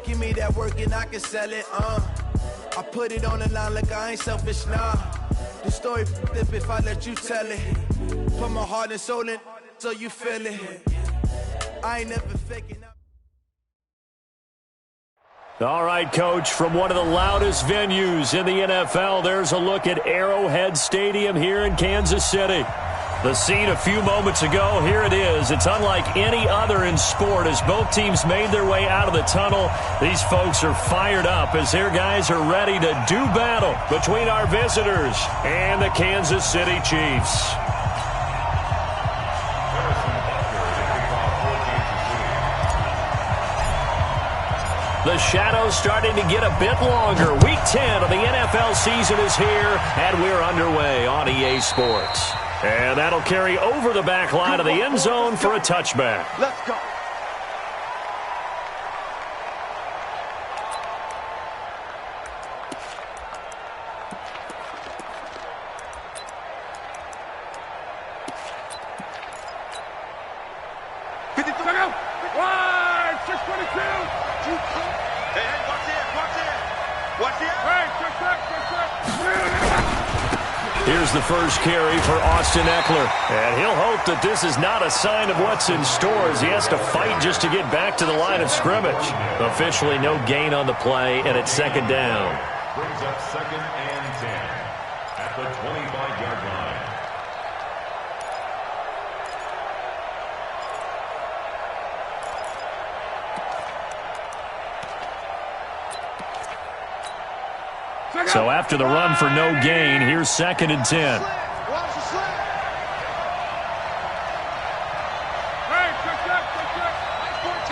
Give me that work and I can sell it, I put it on the line like I ain't selfish, nah. The story flip if I let you tell it. Put my heart and soul in so you feel it. I ain't never faking up. All right, Coach, from one of the loudest venues in the NFL, there's a look at Arrowhead Stadium here in Kansas City. The scene a few moments ago, here it is. It's unlike any other in sport as both teams made their way out of the tunnel. These folks are fired up as their guys are ready to do battle between our visitors and the Kansas City Chiefs. The shadow's starting to get a bit longer. Week 10 of the NFL season is here, and we're underway on EA Sports. And that'll carry over the back line of the end zone for a touchback. Let's go. Here's the first carry for Austin Eckler. And he'll hope that this is not a sign of what's in store as he has to fight just to get back to the line of scrimmage. Officially no gain on the play, and it's second down. Brings up 2nd and 10 at the 25-yard line. So after the run for no gain, here's 2nd and 10. Watch the slant. Hey,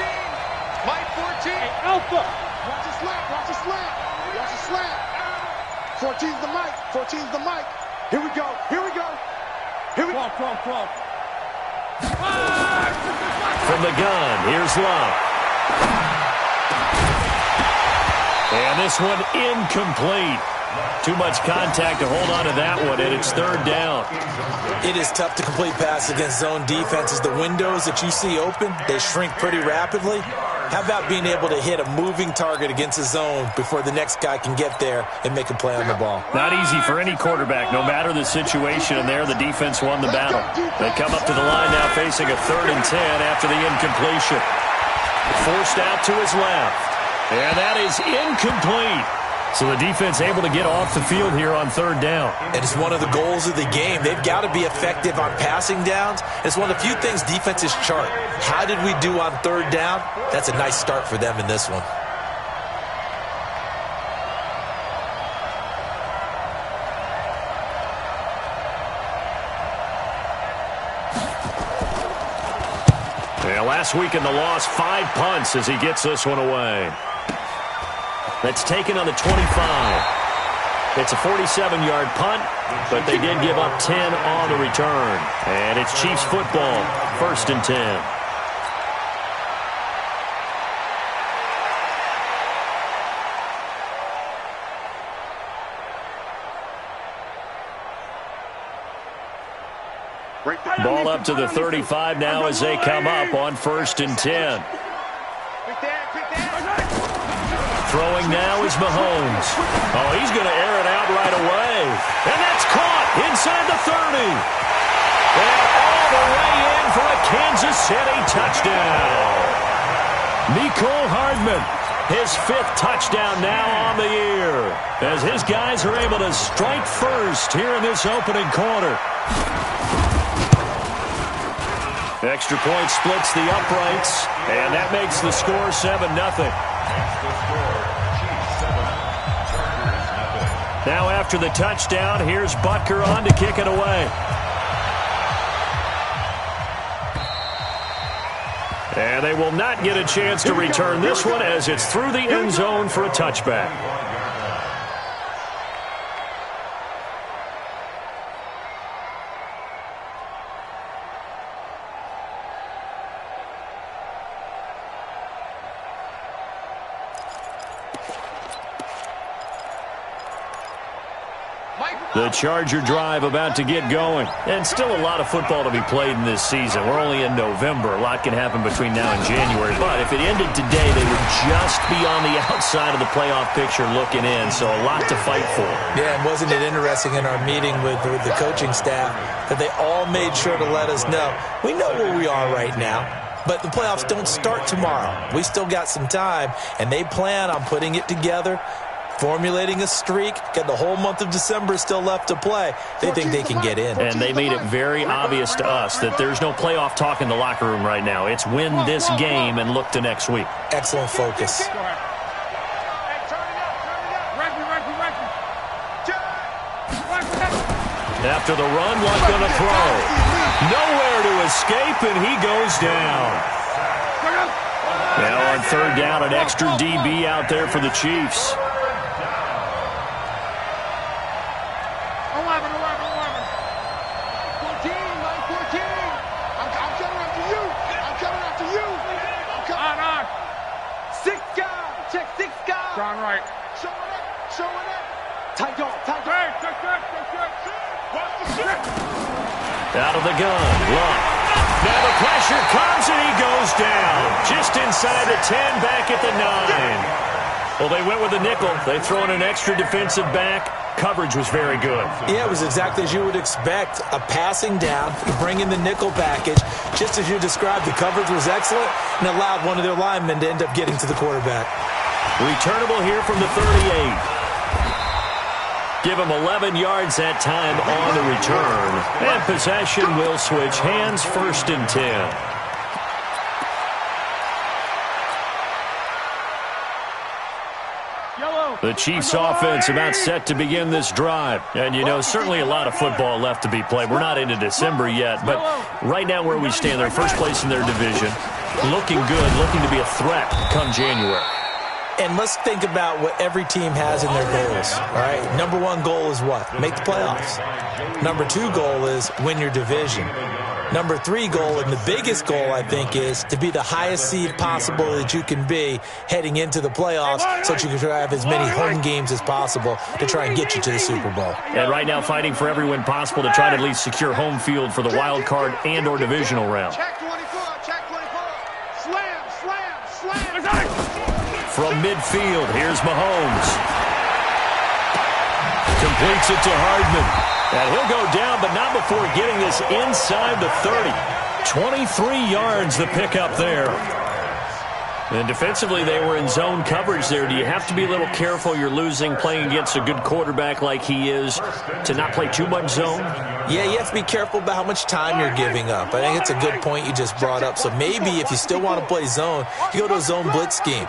check. Mike 14. Hey, Alpha. Watch the slant. Watch the slant. 14's the mic. 14's the mic. Here we go. Come. From the gun, here's Love. And this one incomplete. Too much contact to hold on to that one, and it's 3rd down. It is tough to complete pass against zone defenses. The windows that you see open, they shrink pretty rapidly. How about being able to hit a moving target against a zone before the next guy can get there and make a play on the ball? Not easy for any quarterback, no matter the situation, and there the defense won the battle. They come up to the line now facing a 3rd and 10 after the incompletion. Forced out to his left. And that is incomplete. So the defense able to get off the field here on 3rd down. And it's one of the goals of the game. They've got to be effective on passing downs. It's one of the few things defenses chart. How did we do on 3rd down? That's a nice start for them in this one. Yeah, last week in the loss, 5 punts as he gets this one away. That's taken on the 25. It's a 47-yard punt, but they did give up 10 on the return. And it's Chiefs football, 1st and 10. Ball up to the 35 now as they come up on 1st and 10. Throwing now is Mahomes. Oh, he's going to air it out right away. And that's caught inside the 30. And all the way in for a Kansas City touchdown. Mecole Hardman, his 5th touchdown now on the year, as his guys are able to strike first here in this opening quarter. Extra point splits the uprights, and that makes the score 7-0. Now after the touchdown, here's Butker on to kick it away. And they will not get a chance to return this one as it's through the end zone for a touchback. The Charger drive about to get going. And still a lot of football to be played in this season. We're only in November. A lot can happen between now and January. But if it ended today, they would just be on the outside of the playoff picture looking in, so a lot to fight for. Yeah, and wasn't it interesting in our meeting with the coaching staff that they all made sure to let us know, we know where we are right now, but the playoffs don't start tomorrow. We still got some time, and they plan on putting it together, formulating a streak, got the whole month of December still left to play. They think they can get in. And they made it very obvious to us that there's no playoff talk in the locker room right now. It's win this game and look to next week. Excellent focus. After the run, Luck gonna throw. Nowhere to escape, and he goes down. Now on third down, an extra DB out there for the Chiefs. 6 guys. John Wright. Showing up. Tight dog. Out of the gun, Luck. Now the pressure comes and he goes down. Just inside the 10, back at the 9. Well, they went with the nickel. They throw in an extra defensive back. Coverage was very good. Yeah, it was exactly as you would expect. A passing down, you bring in the nickel package. Just as you described, the coverage was excellent and allowed one of their linemen to end up getting to the quarterback. Returnable here from the 38. Give him 11 yards that time on the return. And possession will switch hands, 1st and 10. The Chiefs offense about set to begin this drive. And, you know, certainly a lot of football left to be played. We're not into December yet, but right now where we stand, they're first place in their division. Looking good, looking to be a threat come January. And let's think about what every team has in their goals, all right? Number 1 goal is what? Make the playoffs. Number 2 goal is win your division. Number 3 goal, and the biggest goal, I think, is to be the highest seed possible that you can be heading into the playoffs so that you can have as many home games as possible to try and get you to the Super Bowl. And right now fighting for every win possible to try to at least secure home field for the wild card and or divisional round. Check 24. Slam. From midfield, here's Mahomes. Completes it to Hardman. And he'll go down, but not before getting this inside the 30. 23 yards the pickup there. And defensively, they were in zone coverage there. Do you have to be a little careful? You're losing, playing against a good quarterback like he is, to not play too much zone? Yeah, you have to be careful about how much time you're giving up. I think it's a good point you just brought up. So maybe if you still want to play zone, you go to a zone blitz scheme.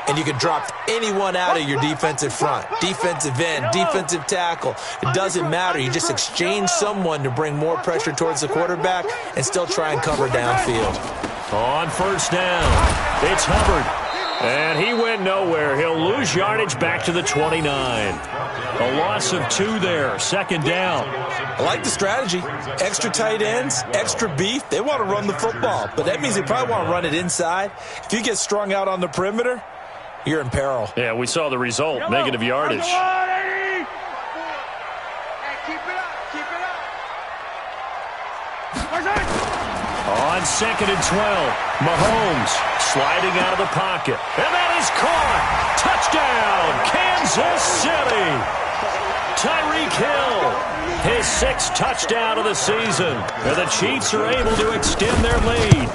And you can drop anyone out of your defensive front, defensive end, defensive tackle. It doesn't matter. You just exchange someone to bring more pressure towards the quarterback and still try and cover downfield. On first down, it's Hubbard. And he went nowhere. He'll lose yardage back to the 29. A loss of 2 there, 2nd down. I like the strategy. Extra tight ends, extra beef. They want to run the football, but that means they probably want to run it inside. If you get strung out on the perimeter, you're in peril. Yeah, we saw the result, negative yardage. Hey, keep it up. On 2nd and 12, Mahomes sliding out of the pocket. And that is caught. Touchdown, Kansas City. Tyreek Hill, his 6th touchdown of the season. And the Chiefs are able to extend their lead.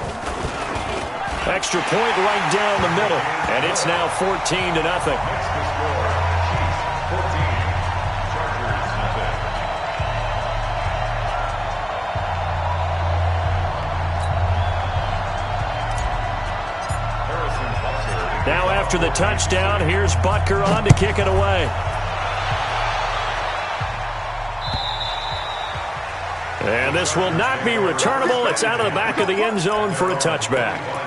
Extra point right down the middle, and it's now 14-0. Now after the touchdown, here's Butker on to kick it away. And this will not be returnable. It's out of the back of the end zone for a touchback.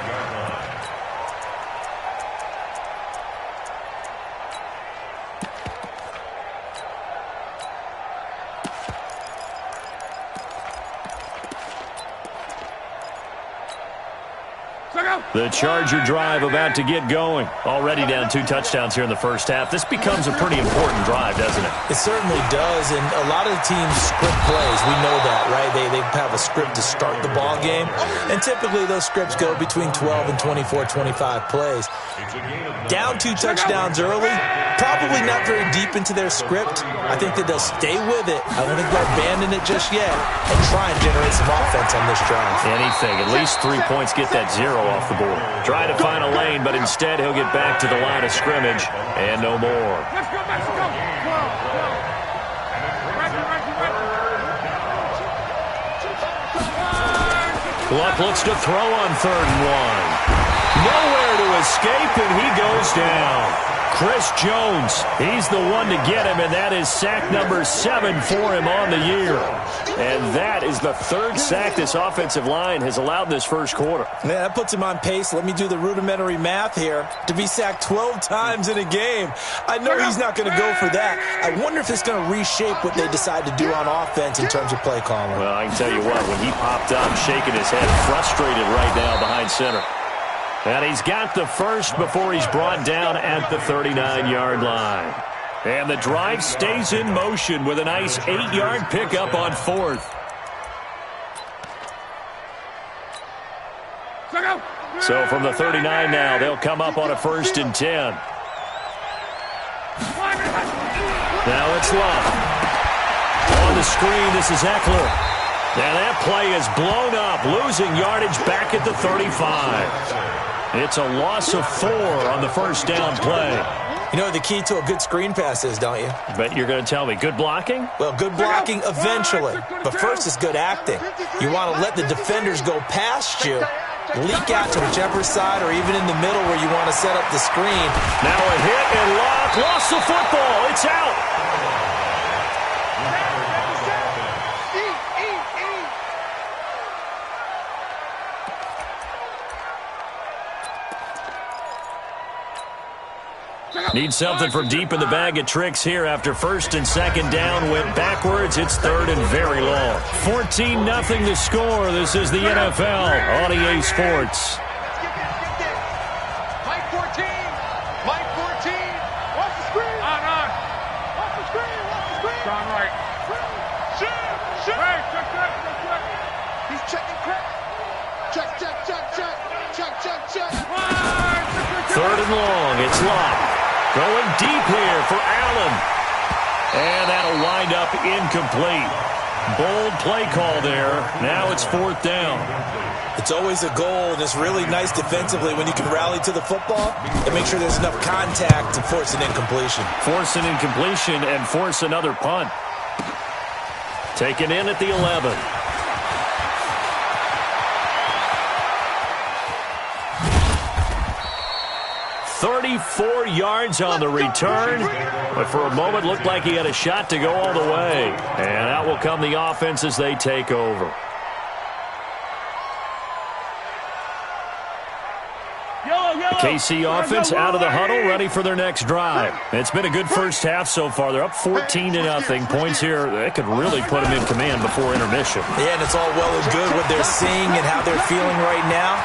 The Charger drive about to get going. Already down 2 touchdowns here in the first half. This becomes a pretty important drive, doesn't it? It certainly does, and a lot of the teams script plays. We know that, right? They have a script to start the ball game, and typically those scripts go between 12 and 24, 25 plays. Down 2 touchdowns early, probably not very deep into their script. I think that they'll stay with it. I don't think they'll abandon it just yet and try and generate some offense on this drive. Anything. At least 3 points, get that 0 off the board. Try to find a lane, but instead he'll get back to the line of scrimmage and no more. Let's go, let's go. Luck looks to throw on 3rd and 1. Nowhere to escape, and he goes down. Chris Jones, he's the one to get him, and that is sack number 7 for him on the year. And that is the 3rd sack this offensive line has allowed in this first quarter. Yeah, that puts him on pace. Let me do the rudimentary math here. To be sacked 12 times in a game. I know he's not going to go for that. I wonder if it's going to reshape what they decide to do on offense in terms of play calling. Well, I can tell you what, when he popped up, shaking his head, frustrated right now behind center. And he's got the first before he's brought down at the 39-yard line. And the drive stays in motion with a nice 8-yard pickup on 4th. So from the 39 now, they'll come up on a 1st and 10. Now it's Luck. On the screen, this is Eckler. And that play is blown up, losing yardage back at the 35. It's a loss of 4 on the first down play. You know what the key to a good screen pass is, don't you? Bet you're going to tell me. Good blocking? Well, good blocking eventually. But first is good acting. You want to let the defenders go past you, leak out to whichever side or even in the middle where you want to set up the screen. Now a hit and Luck lost the football. It's out. Need something from deep in the bag of tricks here after 1st and 2nd down. Went backwards. It's 3rd and very long. 14-0 to score. This is the NFL on EA Sports. Mike 14. Mike 14. Watch the screen. On. Watch the screen. Watch the screen. John Wright. Shoot. Hey, check. He's checking crack. Check. 3rd and long. It's Luck. Going deep here for Allen. And that'll wind up incomplete. Bold play call there. Now it's 4th down. It's always a goal, and it's really nice defensively when you can rally to the football and make sure there's enough contact to force an incompletion. Force an incompletion and force another punt. Taken in at the 11. 34 yards on the return, but for a moment looked like he had a shot to go all the way. And out will come the offense as they take over. The KC offense out of the huddle, ready for their next drive. It's been a good first half so far. They're up 14-0. Points here, that could really put them in command before intermission. Yeah, and it's all well and good what they're seeing and how they're feeling right now.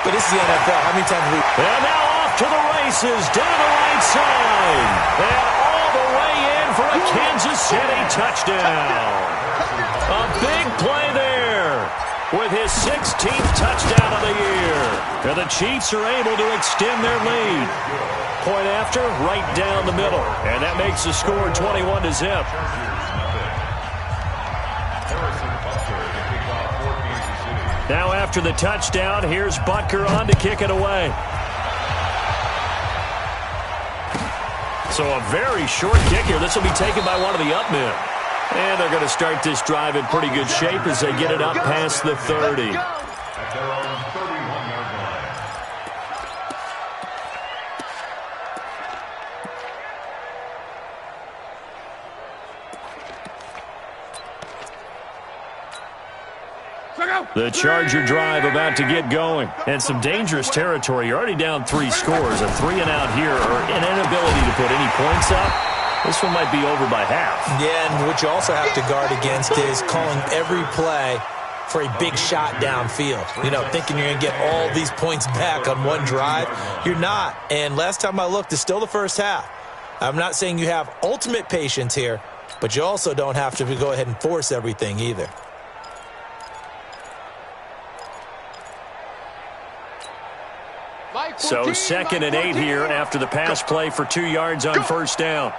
But this is the NFL. How many times have we... And now off to the races, down the right side. And all the way in for a Kansas City touchdown. A big play there with his 16th touchdown of the year. And the Chiefs are able to extend their lead. Point after, right down the middle. And that makes the score 21-0. Now after the touchdown, here's Butker on to kick it away. So a very short kick here. This will be taken by one of the up men. And they're going to start this drive in pretty good shape as they get it up past the 30. The Charger drive about to get going. And some dangerous territory. You're already down 3 scores. A 3-and-out here, or an inability to put any points up. This one might be over by half. Yeah, and what you also have to guard against is calling every play for a big shot downfield. You know, thinking you're going to get all these points back on one drive. You're not. And last time I looked, it's still the first half. I'm not saying you have ultimate patience here, but you also don't have to go ahead and force everything either. So 2nd and 8 here after the pass play for 2 yards on first down.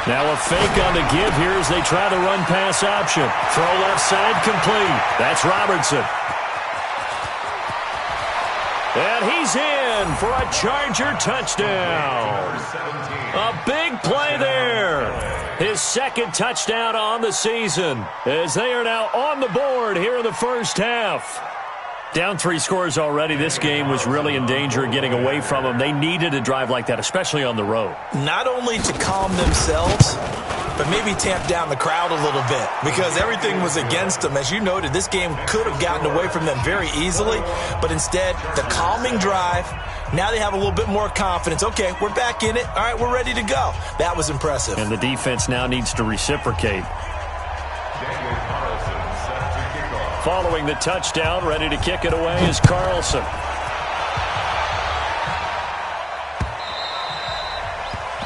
Now a fake on the give here as they try the run pass option. Throw left side complete. That's Robertson. And he's in for a Charger touchdown. A big play there. His 2nd touchdown on the season as they are now on the board here in the first half. Down 3 scores already. This game was really in danger of getting away from them. They needed a drive like that, especially on the road. Not only to calm themselves, but maybe tamp down the crowd a little bit because everything was against them. As you noted, this game could have gotten away from them very easily, but instead, the calming drive, now they have a little bit more confidence. Okay, we're back in it. All right, we're ready to go. That was impressive. And the defense now needs to reciprocate. Following the touchdown, ready to kick it away is Carlson.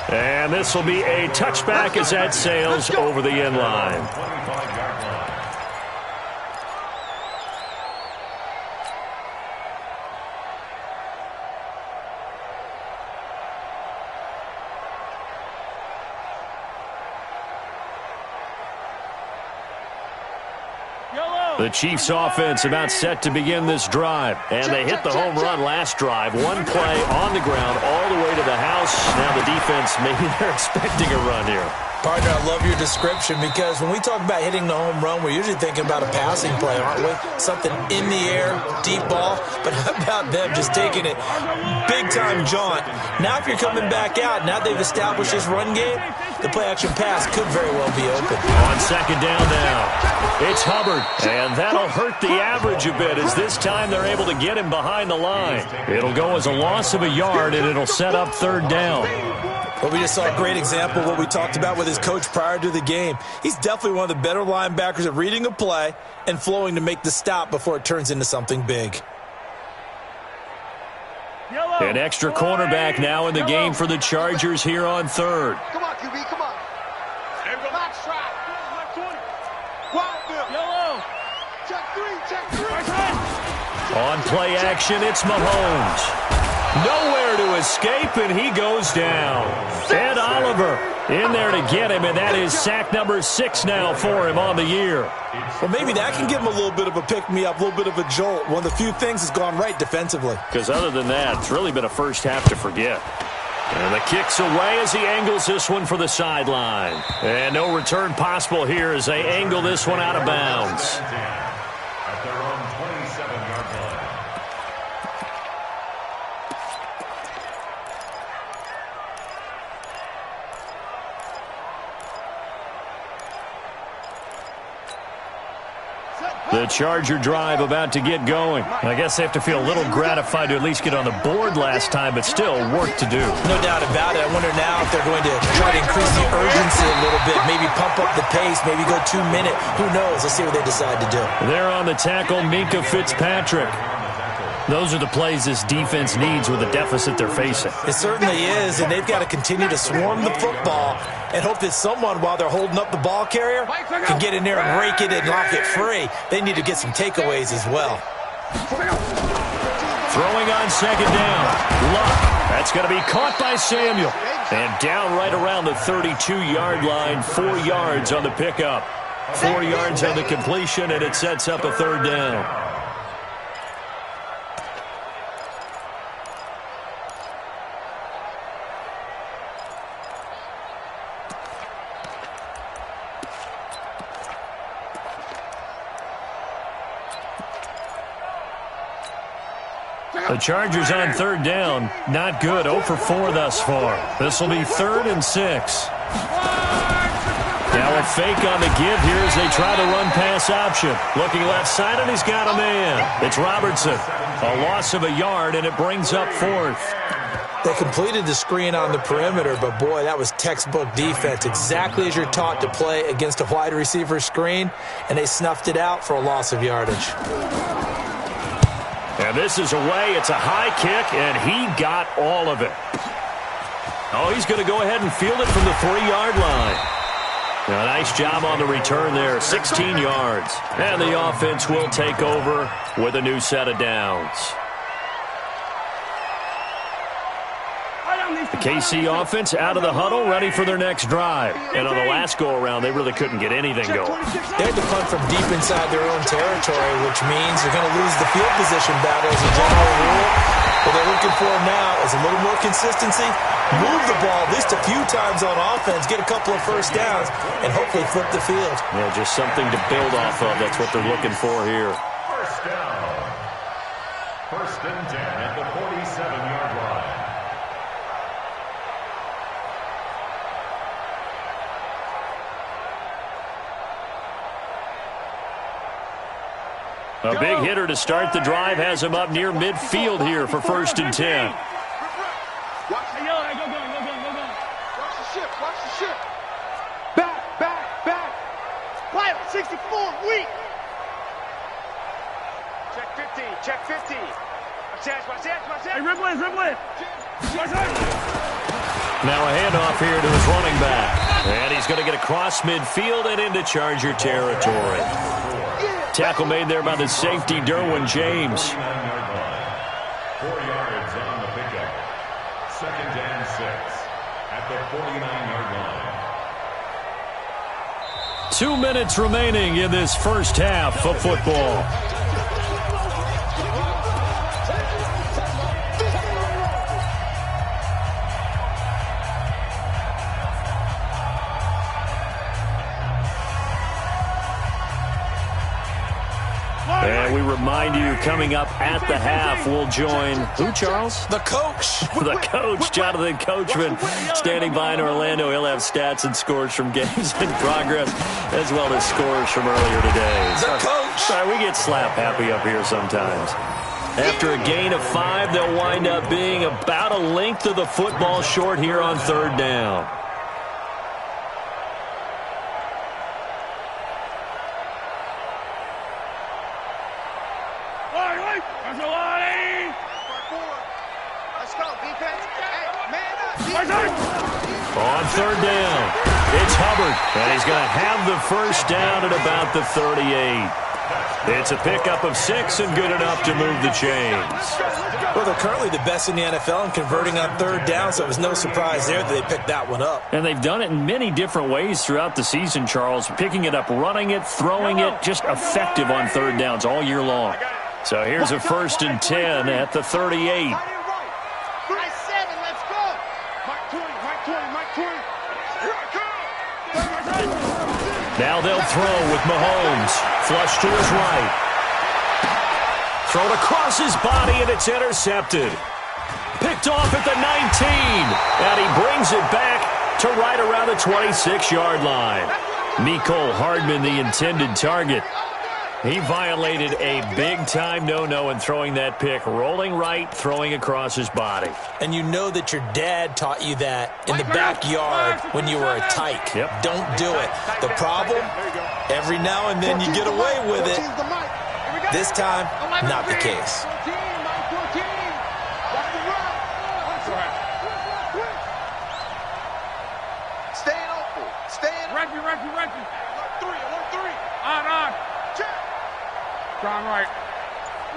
And this will be a touchback as that sails over the end line. The Chiefs offense about set to begin this drive. And they hit the home run last drive. One play on the ground all the way to the house. Now the defense, maybe they're expecting a run here. Partner, I love your description because when we talk about hitting the home run, we're usually thinking about a passing play, aren't we? Something in the air, deep ball. But how about them just taking it big-time jaunt? Now if you're coming back out, now they've established this run game, the play-action pass could very well be open. On 2nd down now, it's Hubbard. And that'll hurt the average a bit as this time they're able to get him behind the line. It'll go as a loss of a yard, and it'll set up 3rd down. Well, we just saw a great example of what we talked about with his coach prior to the game. He's definitely one of the better linebackers at reading a play and flowing to make the stop before it turns into something big. An extra cornerback now in the game for the Chargers here on 3rd. Come on, QB, come on. Box trap. Wild bill. Yellow. Check 3. On play action, it's Mahomes. Nowhere to escape, and he goes down. Ed Oliver in there to get him, and that is sack number 6 now for him on the year. Well, maybe that can give him a little bit of a pick-me-up, a little bit of a jolt. One of the few things that's gone right defensively. Because other than that, it's really been a first half to forget. And the kick's away as he angles this one for the sideline. And no return possible here as they angle this one out of bounds. At their own 27-yard line. The Charger drive about to get going. I guess they have to feel a little gratified to at least get on the board last time, but still work to do. No doubt about it. I wonder now if they're going to try to increase the urgency a little bit, maybe pump up the pace, maybe go 2 minute. Who knows? Let's see what they decide to do. They're on the tackle, Minkah Fitzpatrick. Those are the plays this defense needs with the deficit they're facing. It certainly is, and they've got to continue to swarm the football and hope that someone, while they're holding up the ball carrier, can get in there and rake it and lock it free. They need to get some takeaways as well. Throwing on 2nd down. Luck. That's going to be caught by Samuel. And down right around the 32-yard line. 4 yards on the pickup. 4 yards on the completion, and it sets up a 3rd down. The Chargers on 3rd down. Not good. 0 for 4 thus far. This will be 3rd and 6. Now a fake on the give here as they try the run pass option. Looking left side, and he's got a man. It's Robertson. A loss of a yard, and it brings up 4th. They completed the screen on the perimeter, but boy, that was textbook defense. Exactly as you're taught to play against a wide receiver screen, and they snuffed it out for a loss of yardage. And this is away. It's a high kick, and he got all of it. Oh, he's going to go ahead and field it from the 3-yard line. A nice job on the return there, 16 yards. And the offense will take over with a new set of downs. The KC offense out of the huddle, ready for their next drive. And on the last go-around, they really couldn't get anything going. They had to punt from deep inside their own territory, which means they're going to lose the field position battle as a general rule. What they're looking for now is a little more consistency, move the ball at least a few times on offense, get a couple of first downs, and hopefully flip the field. Yeah, just something to build off of. That's what they're looking for here. First down. 1st and 10 at the 47-yard line. A big hitter to start the drive has him up near midfield here for 1st and 10. Watch the ship. Back. Light 64, weak. Check 50. Watch that. Hey, ripple it. Now a handoff here to his running back. And he's going to get across midfield and into Charger territory. Tackle made there by the safety, Derwin James. 4 yards on the pickup. 2nd and 6 at the 49-yard line. 2 minutes remaining in this first half of football. And we remind you, coming up at the half, we'll join who, Charles? The coach. The coach, Jonathan Coachman, standing by in Orlando. He'll have stats and scores from games in progress, as well as scores from earlier today. The coach. Sorry, we get slap happy up here sometimes. After a gain of 5, they'll wind up being about a length of the football short here on 3rd down. On 3rd down, it's Hubbard, and he's going to have the first down at about the 38. It's a pickup of 6 and good enough to move the chains. Well, they're currently the best in the NFL in converting on 3rd down, so it was no surprise there that they picked that one up. And they've done it in many different ways throughout the season, Charles. Picking it up, running it, throwing it, just effective on 3rd downs all year long. So here's a 1st and 10 at the 38. Now they'll throw with Mahomes. Flush to his right. Thrown across his body, and it's intercepted. Picked off at the 19. And he brings it back to right around the 26-yard line. Mecole Hardman, the intended target. He violated a big-time no-no in throwing that pick. Rolling right, throwing across his body. And you know that your dad taught you that in the backyard when you were a tyke. Yep. Don't do it. The problem, every now and then you get away with it. This time, not the case. Staying open. Reggie. Alert 3. On. John Wright.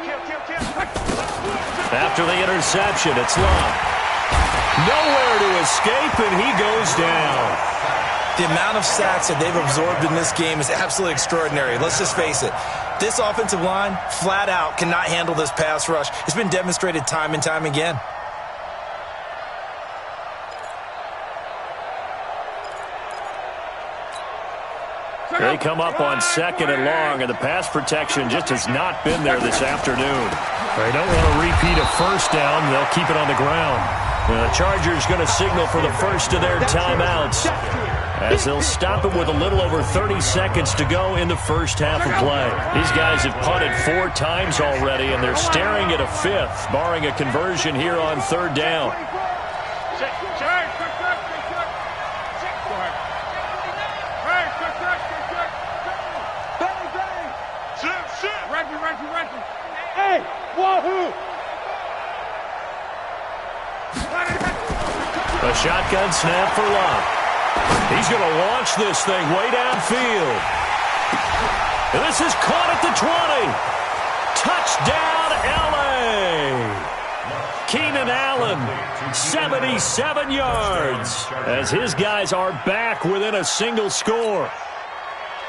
Kill. After the interception, it's Love. Nowhere to escape, and he goes down. The amount of sacks that they've absorbed in this game is absolutely extraordinary. Let's just face it. This offensive line, flat out, cannot handle this pass rush. It's been demonstrated time and time again. They come up on 2nd and long, and the pass protection just has not been there this afternoon. They don't want to repeat a first down. They'll keep it on the ground. The Chargers going to signal for the first of their timeouts, as they'll stop it with a little over 30 seconds to go in the first half of play. These guys have punted 4 times already, and they're staring at a 5th, barring a conversion here on 3rd down. Check. Hey, check. Go ahead. Hey, check. Bang. Shit. Reggie. Hey, wahoo. A shotgun snap for Locke. He's going to launch this thing way downfield. And this is caught at the 20. Touchdown, L.A. Keenan Allen, 77 yards, as his guys are back within a single score.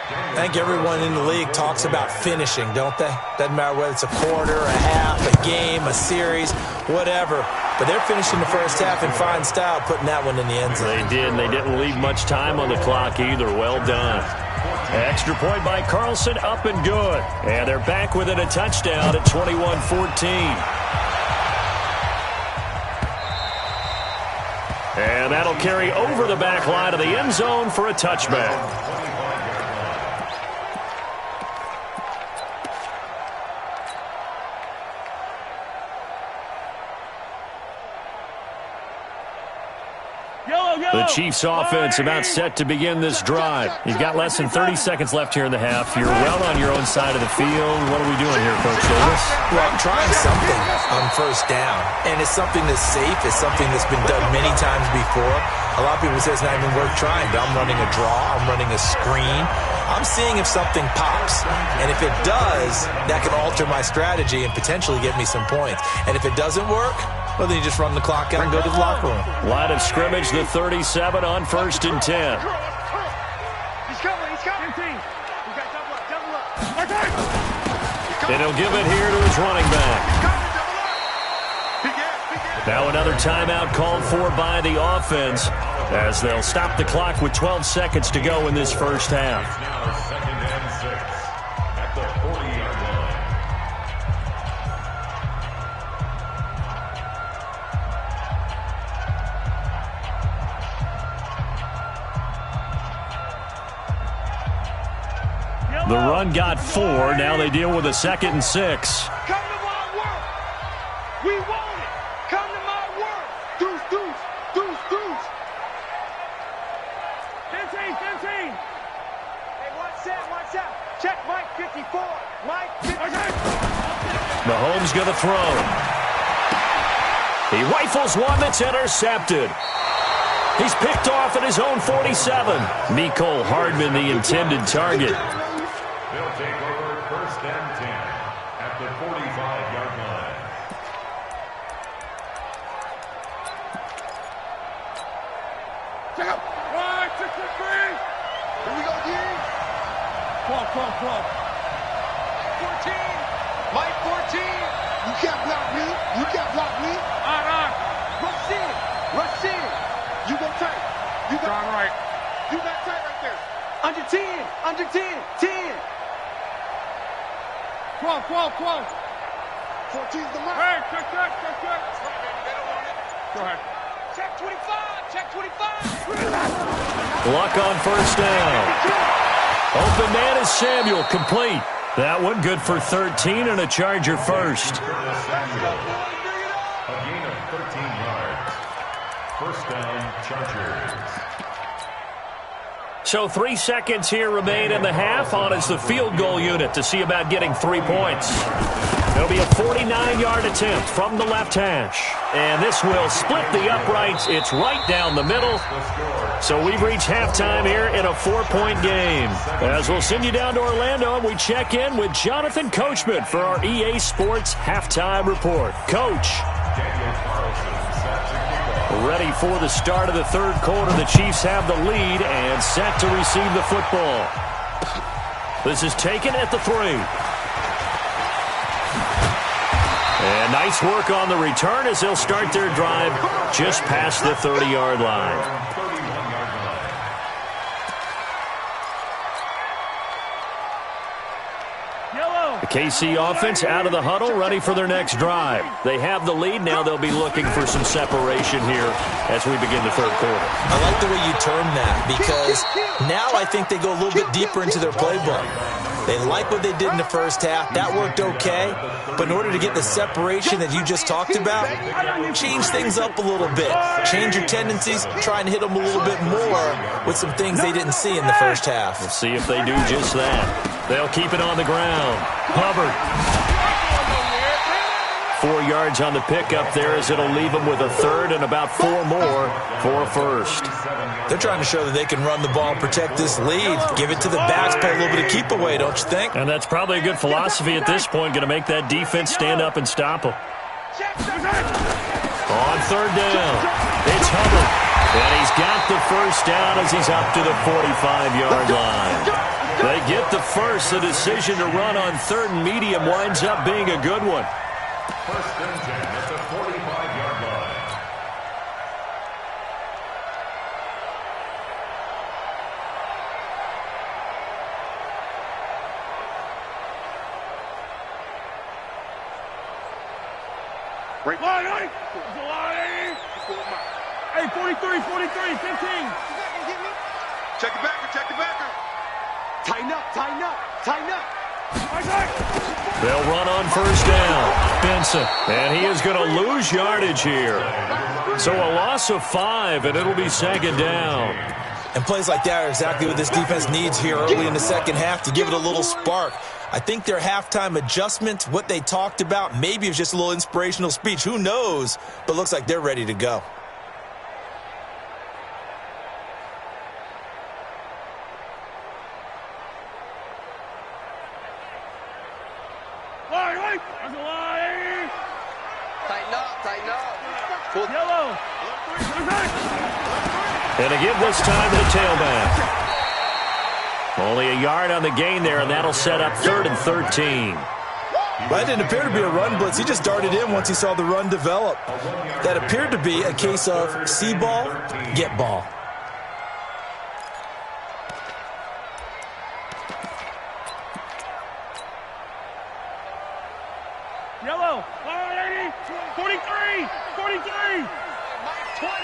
I think everyone in the league talks about finishing, don't they? Doesn't matter whether it's a quarter, a half, a game, a series, whatever. But they're finishing the first half in fine style, putting that one in the end zone. They did, and they didn't leave much time on the clock either. Well done. Extra point by Carlson, up and good. And they're back within a touchdown at 21-14. And that'll carry over the back line of the end zone for a touchback. The Chiefs offense about set to begin this drive. You've got less than 30 seconds left here in the half. You're well on your own side of the field. What are we doing here, Coach Davis? Well, I'm trying something on first down. And it's something that's safe. It's something that's been done many times before. A lot of people say it's not even worth trying. I'm running a draw. I'm running a screen. I'm seeing if something pops. And if it does, that can alter my strategy and potentially get me some points. And if it doesn't work, well, then you just run the clock out and go to the locker room. Line of scrimmage, the 37 on 1st and 10. He's coming. We got double up. And he'll give it here to his running back. Now another timeout called for by the offense as they'll stop the clock with 12 seconds to go in this first half. Now 2nd and 6 at the 40-yard line. The run got 4. Now they deal with a 2nd and 6. Come to my work. We want it. Come to my work. Deuce. 15. Hey, watch out. Check Mike 54. Mike 54. Mahomes going to throw. He rifles one that's intercepted. He's picked off at his own 47. Mecole Hardman, the intended target. They'll take over 1st and 10 at the 45-yard line. Check out. 1, 2, 3. Here we go, D. 12. 14. Mike 14. You can't block me. On. Rush in. You go tight. John right. You got tight right there. Under 10. 12. 14's the mark. Hey, check. Go ahead. Check 25. Luck on 1st down. Open man is Samuel, complete. That one good for 13 and a Charger first. A gain of 13 yards. 1st down, Chargers. So 3 seconds here remain in the half. On is the field goal unit to see about getting 3 points. There'll be a 49-yard attempt from the left hash. And this will split the uprights. It's right down the middle. So we've reached halftime here in a 4-point game. As we'll send you down to Orlando, and we check in with Jonathan Coachman for our EA Sports Halftime Report. Coach. Ready for the start of the 3rd quarter. The Chiefs have the lead and set to receive the football. This is taken at the 3. And nice work on the return as they'll start their drive just past the 30-yard line. The KC offense out of the huddle, ready for their next drive. They have the lead. Now they'll be looking for some separation here as we begin the 3rd quarter. I like the way you term that because now I think they go a little bit deeper into their playbook. They like what they did in the first half. That worked okay. But in order to get the separation that you just talked about, change things up a little bit. Change your tendencies. Try and hit them a little bit more with some things they didn't see in the first half. Let's see if they do just that. They'll keep it on the ground. Hubbard. 4 yards on the pickup there as it'll leave them with a third and about 4 more for a first. They're trying to show that they can run the ball and protect this lead. Give it to the backs, play a little bit of keep away, don't you think? And that's probably a good philosophy at this point, going to make that defense stand up and stop them. On third down, it's Hubbard. And he's got the first down as he's up to the 45-yard line. They get the first. The decision to run on third and medium winds up being a good one. First and 10 at the 45-yard line. Right. Line. Hey, 43, 15. Check the backer. Tighten up. They'll run on first down. Benson. And he is going to lose yardage here. So a loss of 5, and it'll be second down. And plays like that are exactly what this defense needs here early in the second half to give it a little spark. I think their halftime adjustment, what they talked about, maybe it was just a little inspirational speech. Who knows? But looks like they're ready to go. Tighten up. Yellow. And again this time to the tailback. Only a yard on the gain there, and that'll set up 3rd and 13. That didn't appear to be a run blitz. He just darted in once he saw the run develop. That appeared to be a case of see ball, get ball. Yellow. 43. Mike 20.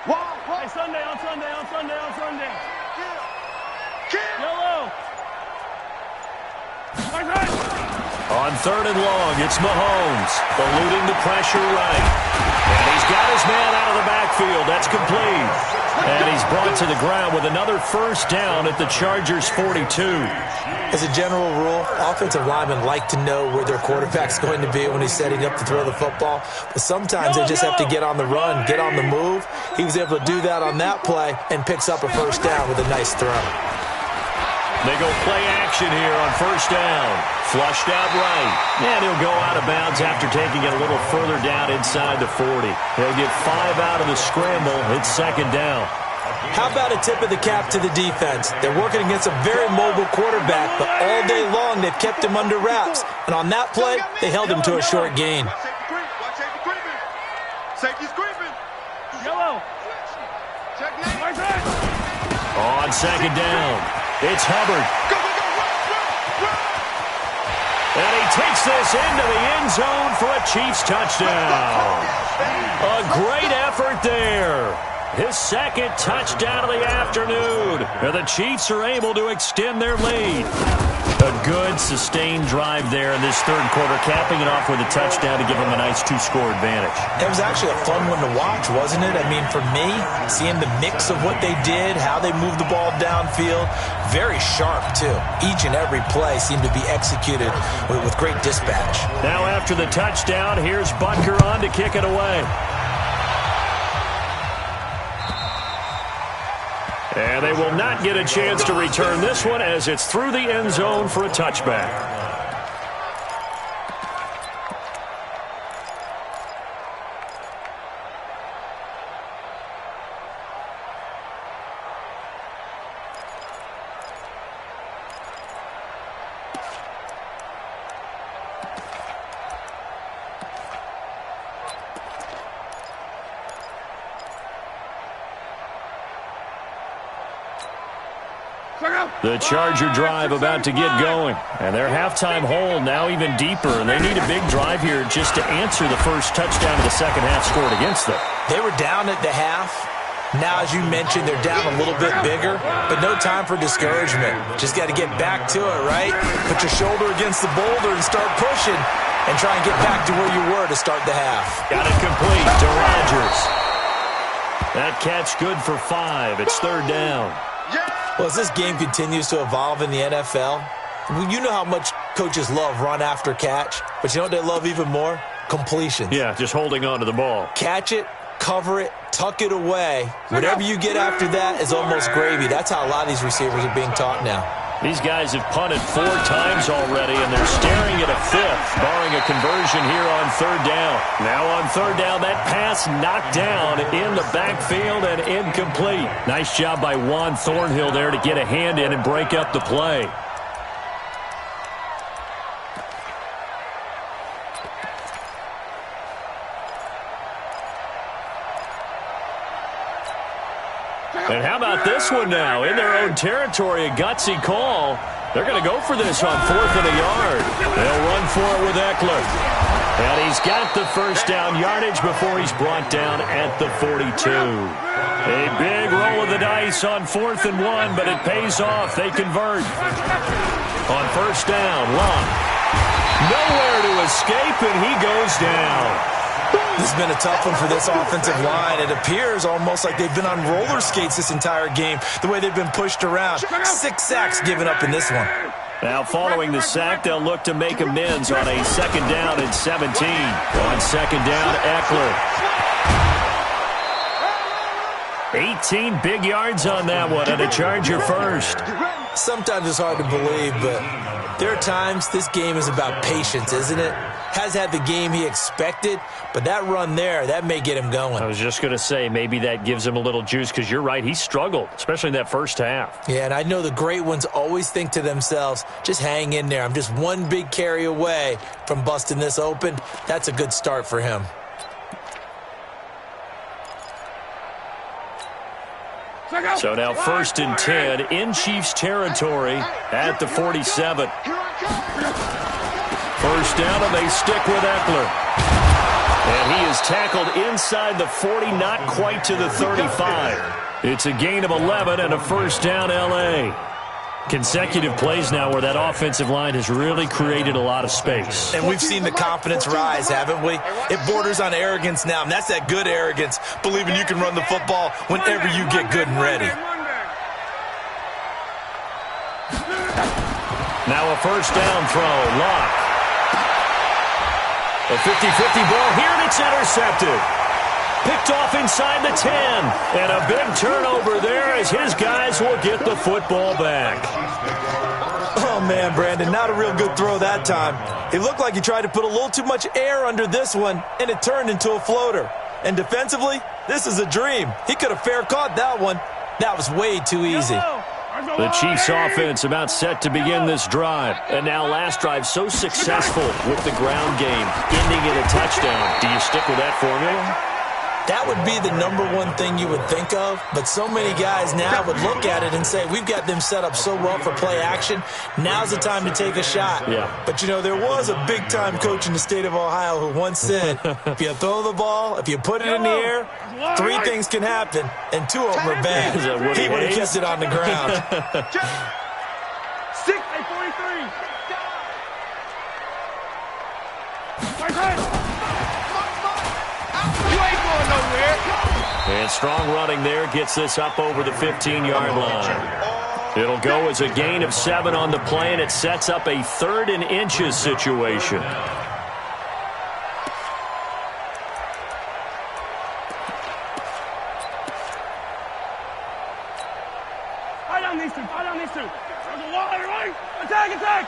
Wow. Hey, Sunday. Yellow. On 3rd and long, it's Mahomes, eluding the pressure right. And he's got his man out of the backfield. That's complete. And he's brought to the ground with another first down at the Chargers' 42. As a general rule, offensive linemen like to know where their quarterback's going to be when he's setting up to throw the football. But sometimes they just have to get on the run, get on the move. He was able to do that on that play and picks up a first down with a nice throw. They go play action here on first down. Flushed out right. And he'll go out of bounds after taking it a little further down inside the 40. He'll get 5 out of the scramble. It's second down. How about a tip of the cap to the defense? They're working against a very mobile quarterback, but all day long they've kept him under wraps. And on that play, they held him to a short gain. Safety's creeping. Yellow. On second down, it's Hubbard. And he takes this into the end zone for a Chiefs touchdown. A great effort there. His second touchdown of the afternoon. And the Chiefs are able to extend their lead. A good, sustained drive there in this third quarter, capping it off with a touchdown to give them a nice 2-score advantage. It was actually a fun one to watch, wasn't it? I mean, for me, seeing the mix of what they did, how they moved the ball downfield, very sharp, too. Each and every play seemed to be executed with great dispatch. Now after the touchdown, here's Butker on to kick it away. And they will not get a chance to return this one as it's through the end zone for a touchback. The Charger drive about to get going. And their halftime hole now even deeper. And they need a big drive here just to answer the first touchdown of the second half scored against them. They were down at the half. Now, as you mentioned, they're down a little bit bigger, but no time for discouragement. Just got to get back to it, right? Put your shoulder against the boulder and start pushing and try and get back to where you were to start the half. Got it complete to Rodgers. That catch good for 5. It's third down. Well, as this game continues to evolve in the NFL, you know how much coaches love run after catch, but you know what they love even more? Completions. Yeah, just holding on to the ball. Catch it, cover it, tuck it away. Whatever you get after that is almost gravy. That's how a lot of these receivers are being taught now. These guys have punted 4 times already, and they're staring at a 5th, barring a conversion here on third down. Now on third down, that pass knocked down in the backfield and incomplete. Nice job by Juan Thornhill there to get a hand in and break up the play. And how about this one now? In their own territory, a gutsy call. They're going to go for this on 4th and a yard. They'll run for it with Eckler. And he's got the first down yardage before he's brought down at the 42. A big roll of the dice on 4th and 1, but it pays off. They convert. On first down, Locke. Nowhere to escape, and he goes down. This has been a tough one for this offensive line. It appears almost like they've been on roller skates this entire game, the way they've been pushed around. 6 sacks given up in this one. Now, following the sack, they'll look to make amends on a 2nd down and 17. On 2nd down, Eckler. 18 big yards on that one, and a Charger first. Sometimes it's hard to believe, but there are times this game is about patience, isn't it? Has had the game he expected, but that run there, that may get him going. I was just going to say, maybe that gives him a little juice, because you're right, he struggled, especially in that first half. Yeah, and I know the great ones always think to themselves, just hang in there. I'm just one big carry away from busting this open. That's a good start for him. So now 1st and 10 in Chiefs territory at the 47. First down, and they stick with Eckler. And he is tackled inside the 40, not quite to the 35. It's a gain of 11 and a first down, L.A. Consecutive plays now where that offensive line has really created a lot of space. And we've seen the confidence rise, haven't we? It borders on arrogance now, and that's that good arrogance, believing you can run the football whenever you get good and ready. Now a first down throw, Locke. A 50-50 ball here, and it's intercepted. Picked off inside the 10. And a big turnover there as his guys will get the football back. Oh, man, Brandon, not a real good throw that time. It looked like he tried to put a little too much air under this one, and it turned into a floater. And defensively, this is a dream. He could have fair caught that one. That was way too easy. The Chiefs offense about set to begin this drive. And now last drive so successful with the ground game, ending in a touchdown. Do you stick with that formula? That would be the #1 thing you would think of, but so many guys now would look at it and say, we've got them set up so well for play action, now's the time to take a shot. Yeah. But, you know, there was a big-time coach in the state of Ohio who once said, if you throw the ball, if you put it in the air, 3 things can happen, and 2 of them are bad. He would have kept it on the ground. 6-43. And strong running there gets this up over the 15-yard line. It'll go as a gain of 7 on the play, and it sets up a 3rd and inches situation. Fight on these two. There's a wall there, right? Attack!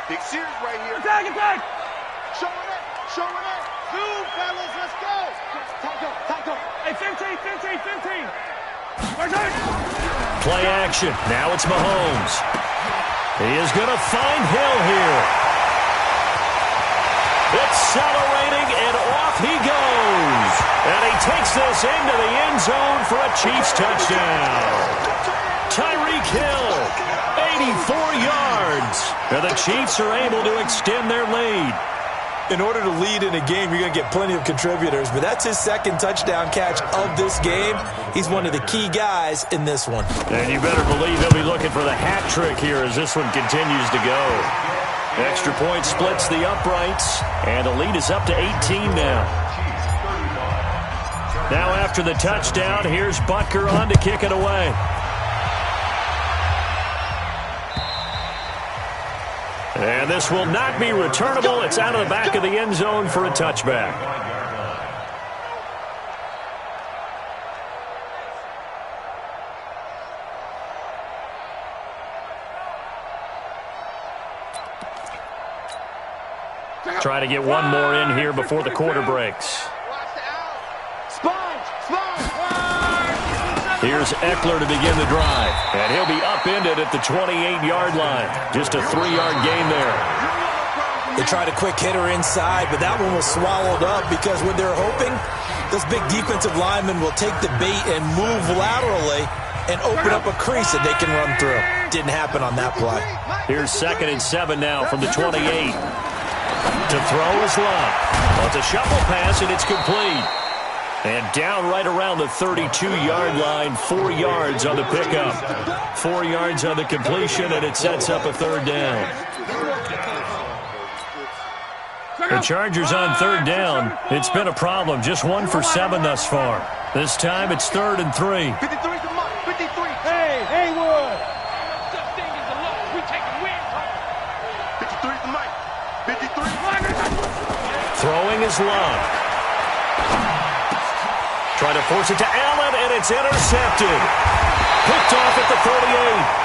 Big series right here. Attack! Showing it. Zoom, fellas, let's go. Tackle. Hey, 15. Play action. Now it's Mahomes. He is going to find Hill here. Accelerating, and off he goes. And he takes this into the end zone for a Chiefs touchdown. Tyreek Hill, 84 yards. And the Chiefs are able to extend their lead. In order to lead in a game, you're going to get plenty of contributors, but that's his second touchdown catch of this game. He's one of the key guys in this one. And you better believe he'll be looking for the hat trick here as this one continues to go. Extra point splits the uprights, and the lead is up to 18 now. Now after the touchdown, here's Butker on to kick it away. And this will not be returnable. It's out of the back of the end zone for a touchback. Try to get one more in here before the quarter breaks. Here's Eckler to begin the drive. And he'll be upended at the 28-yard line. Just a 3-yard gain there. They tried a quick hitter inside, but that one was swallowed up because what they're hoping, this big defensive lineman will take the bait and move laterally and open up a crease that they can run through. Didn't happen on that play. Here's 2nd and 7 now from the 28. To throw is Love. Well, it's a shuffle pass, and it's complete. And down right around the 32-yard line, 4 yards on the pickup. 4 yards on the completion, and it sets up a 3rd down. The Chargers on 3rd down. It's been a problem. Just 1 for 7 thus far. This time it's 3rd and 3. 53 to Mike. 53. Hey, Haywood. Such thing as a loss. We take a win. 53 to Mike. 53. Throwing is Love. Try to force it to Allen, and it's intercepted. Picked off at the 38,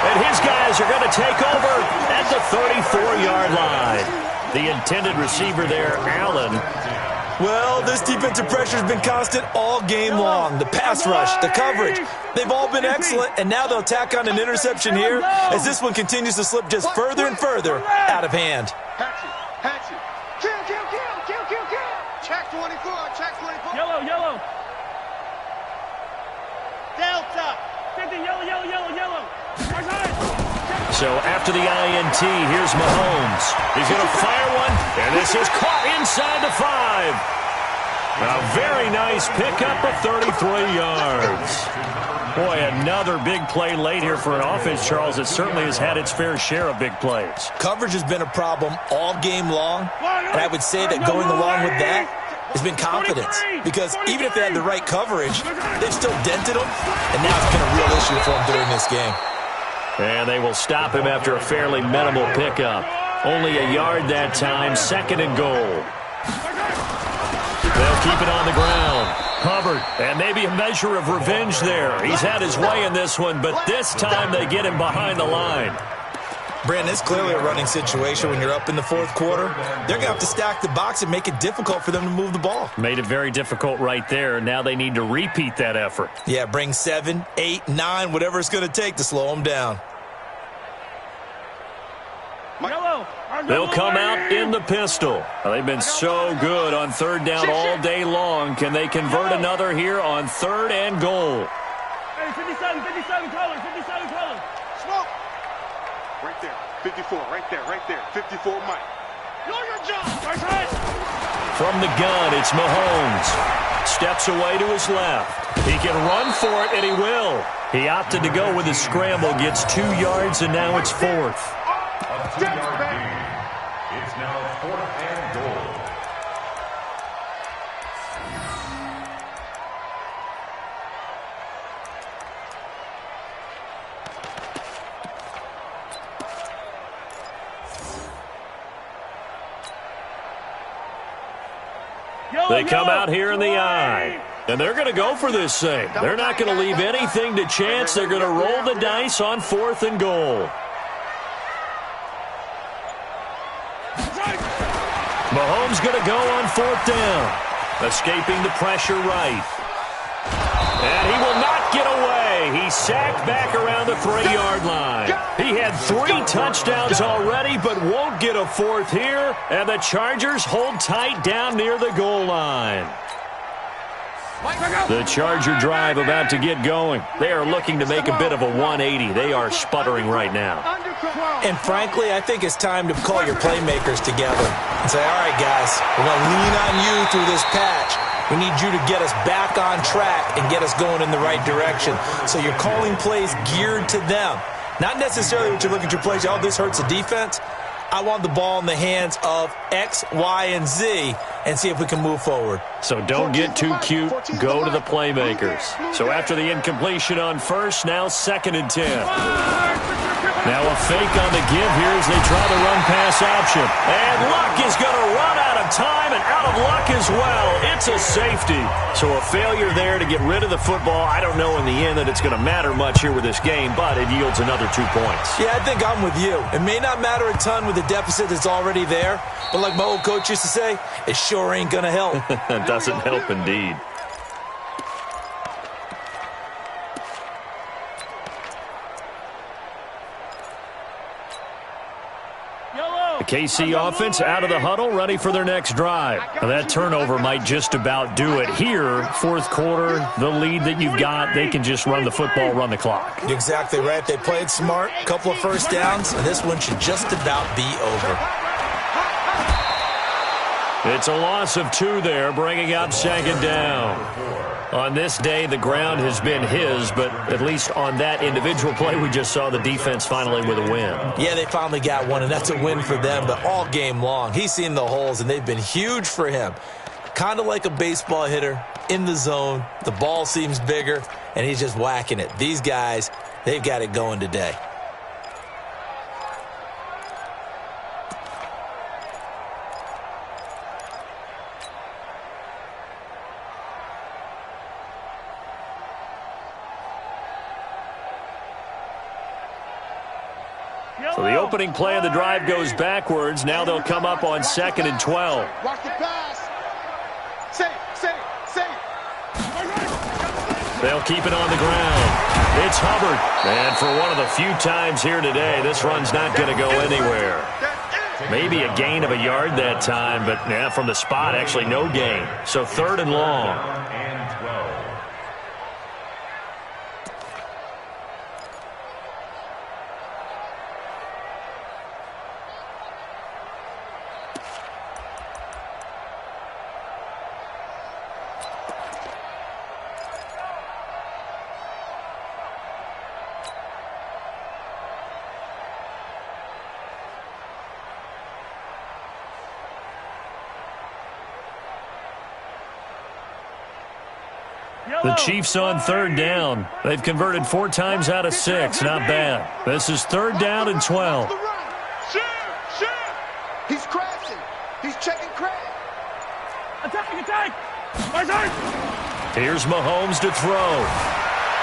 and his guys are going to take over at the 34-yard line. The intended receiver there, Allen. Well, this defensive pressure has been constant all game long. The pass rush, the coverage, they've all been excellent, and now they'll tack on an interception here as this one continues to slip just further and further out of hand. Hatchet. Kill. Check 24. Check 24. Yellow. Delta. 50, yellow. So after the INT, here's Mahomes. He's going to fire one, and this is caught inside the 5. A very nice pickup of 33 yards. Boy, another big play late here for an offense, Charles, that certainly has had its fair share of big plays. Coverage has been a problem all game long, and I would say that going along with that has been confidence, because even if they had the right coverage, they've still dented them, and now it's been a real issue for them during this game. And they will stop him after a fairly minimal pickup. Only a yard that time, 2nd and goal. They'll keep it on the ground. Hubbard, and maybe a measure of revenge there. He's had his way in this one, but this time they get him behind the line. Brandon, it's clearly a running situation when you're up in the 4th quarter. They're going to have to stack the box and make it difficult for them to move the ball. Made it very difficult right there. Now they need to repeat that effort. Yeah, bring 7, 8, 9, whatever it's going to take to slow them down. They'll come out in the pistol. They've been so good on 3rd down all day long. Can they convert another here on 3rd and goal? Hey, 57 color. Smoke. Right there. 54. Right there. 54 Mike. Know your job. From the gun, it's Mahomes. Steps away to his left. He can run for it, and he will. He opted to go with his scramble, gets 2 yards, and now it's 4th. A 2-yard gain. It's now 4th and goal. They come out here in the eye, and they're going to go for this thing. They're not going to leave anything to chance. They're going to roll the dice on 4th and goal. Mahomes going to go on 4th down. Escaping the pressure right. And he will not get away. He's sacked back around the 3-yard line. He had 3 touchdowns already, but won't get a 4th here. And the Chargers hold tight down near the goal line. The Charger drive about to get going. They are looking to make a bit of a 180. They are sputtering right now. Under 12. And frankly, I think it's time to call your playmakers together and say, all right, guys, we're going to lean on you through this patch. We need you to get us back on track and get us going in the right direction. So you're calling plays geared to them. Not necessarily what you look at your plays, oh, this hurts the defense. I want the ball in the hands of X, Y, and Z and see if we can move forward. So don't get too cute. Go to the playmakers. So after the incompletion on first, now 2nd and 10. Now a fake on the give here as they try the run-pass option. And Luck is going to run out of time and out of luck as well. It's a safety. So a failure there to get rid of the football. I don't know in the end that it's going to matter much here with this game, but it yields another 2 points. Yeah, I think I'm with you. It may not matter a ton with the deficit that's already there, but like my old coach used to say, it sure ain't going to help. It doesn't help indeed. The KC offense out of the huddle, ready for their next drive. Now that turnover might just about do it here. 4th quarter, the lead that you've got, they can just run the football, run the clock. Exactly right. They played smart, a couple of first downs, and this one should just about be over. It's a loss of 2 there, bringing up 2nd down. On this day, the ground has been his, but at least on that individual play, we just saw the defense finally with a win. Yeah, they finally got one, and that's a win for them, but all game long, he's seen the holes, and they've been huge for him. Kind of like a baseball hitter in the zone. The ball seems bigger, and he's just whacking it. These guys, they've got it going today. So the opening play of the drive goes backwards. Now they'll come up on 2nd and 12. Watch the pass. Safe. They'll keep it on the ground. It's Hubbard. And for one of the few times here today, this run's not going to go anywhere. Maybe a gain of a yard that time, but from the spot, actually no gain. So 3rd and long. The Chiefs on 3rd down. They've converted 4 times out of 6. Not bad. This is 3rd down and 12. Shoot! He's crashing. He's checking crash. Attack! Here's Mahomes to throw.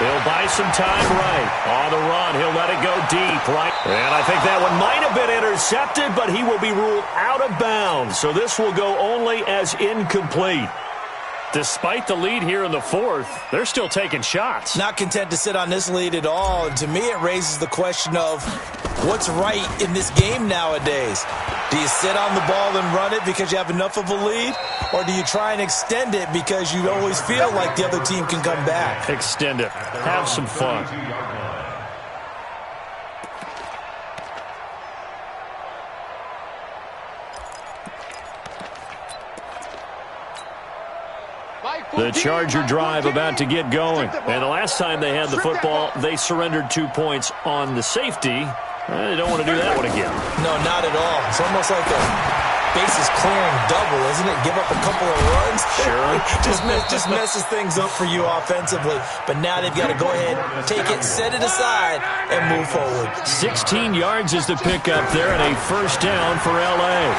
He'll buy some time right. On the run, he'll let it go deep, right? And I think that one might have been intercepted, but he will be ruled out of bounds. So this will go only as incomplete. Despite the lead here in the 4th, they're still taking shots. Not content to sit on this lead at all. And to me, it raises the question of what's right in this game nowadays. Do you sit on the ball and run it because you have enough of a lead? Or do you try and extend it because you always feel like the other team can come back? Extend it. Have some fun. The Charger drive about to get going. And the last time they had the football, they surrendered 2 points on the safety. They don't want to do that one again. No, not at all. It's almost like a bases clearing double, isn't it? Give up a couple of runs. Sure. just messes things up for you offensively. But now they've got to go ahead, take it, set it aside, and move forward. 16 yards is the pickup there, and a 1st down for L.A.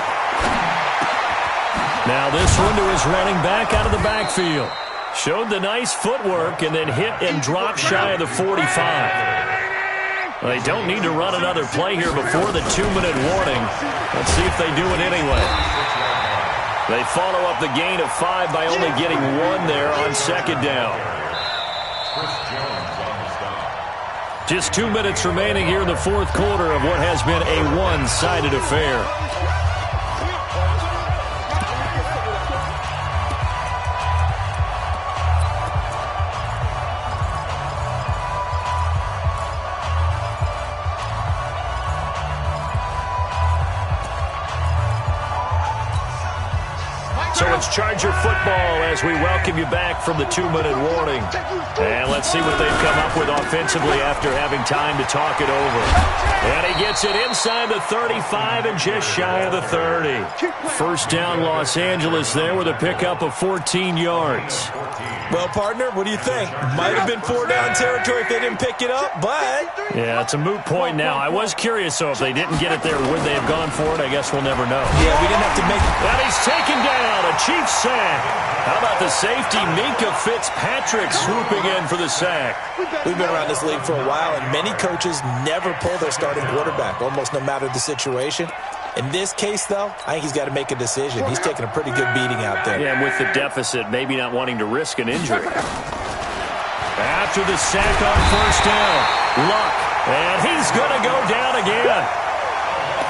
Now this one to his running back out of the backfield. Showed the nice footwork and then hit and dropped shy of the 45. Well, they don't need to run another play here before the 2-minute warning. Let's see if they do it anyway. They follow up the gain of 5 by only getting 1 there on 2nd down. Just 2 minutes remaining here in the 4th quarter of what has been a one-sided affair. So it's Charger football as we welcome you back from the 2-minute warning. And let's see what they've come up with offensively after having time to talk it over. And he gets it inside the 35 and just shy of the 30. First down, Los Angeles there with a pickup of 14 yards. Well, partner, what do you think? Might have been 4-down territory if they didn't pick it up, but... Yeah, it's a moot point now. I was curious, so if they didn't get it there, would they have gone for it? I guess we'll never know. Yeah, we didn't have to make it. And he's taken down, a Chiefs sack. How about the safety, Minkah Fitzpatrick, swooping in for the sack? We've been around this league for a while, and many coaches never pull their starting quarterback, almost no matter the situation. In this case, though, I think he's got to make a decision. He's taking a pretty good beating out there. Yeah, and with the deficit, maybe not wanting to risk an injury. After the sack on first down, Luck, and he's going to go down again.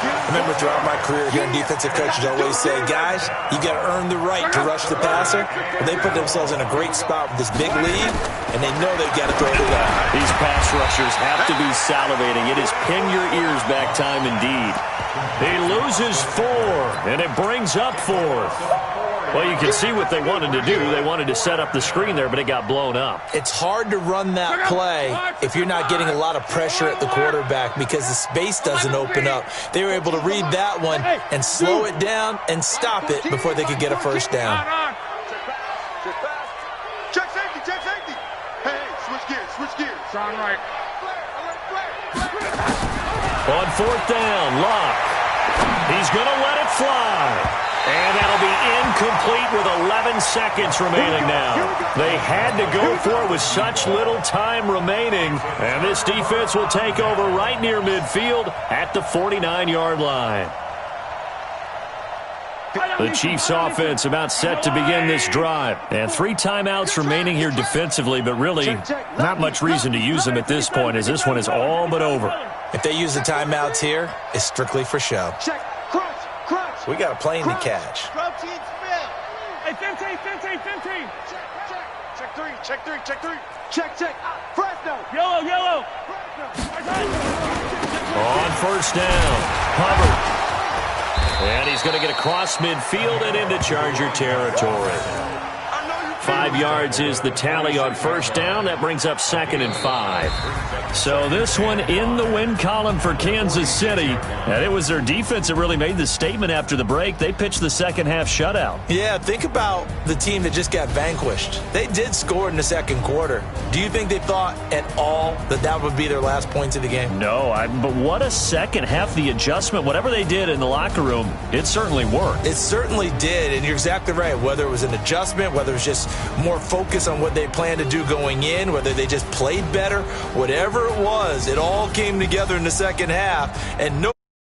I remember throughout my career hearing defensive coaches always say, guys, you got to earn the right to rush the passer. But they put themselves in a great spot with this big lead, and they know they've got to throw the ball. These pass rushers have to be salivating. It is pin your ears back time indeed. He loses 4, and it brings up 4th. Well, you can see what they wanted to do. They wanted to set up the screen there, but it got blown up. It's hard to run that play if you're not getting a lot of pressure at the quarterback because the space doesn't open up. They were able to read that one and slow it down and stop it before they could get a first down. Check safety, check safety. Hey, switch gears. Sound right. On 4th down, Locke. He's going to let it fly. And that'll be incomplete with 11 seconds remaining now. They had to go for it with such little time remaining. And this defense will take over right near midfield at the 49-yard line. The Chiefs offense about set to begin this drive. And 3 timeouts remaining here defensively, but really not much reason to use them at this point as this one is all but over. If they use the timeouts here, it's strictly for show. We got a plane to catch. Hey, Fenty. Check. Fresno. Yellow. On first down, Hubbard. And he's going to get across midfield and into Charger territory. 5 yards is the tally on first down. That brings up 2nd and 5. So this one in the win column for Kansas City. And it was their defense that really made the statement after the break. They pitched the second half shutout. Yeah, think about the team that just got vanquished. They did score in the second quarter. Do you think they thought at all that that would be their last points of the game? No, but what a second half. The adjustment, whatever they did in the locker room, it certainly worked. It certainly did, and you're exactly right. Whether it was an adjustment, whether it was just more focus on what they planned to do going in, whether they just played better, whatever it was, it all came together in the second half, and no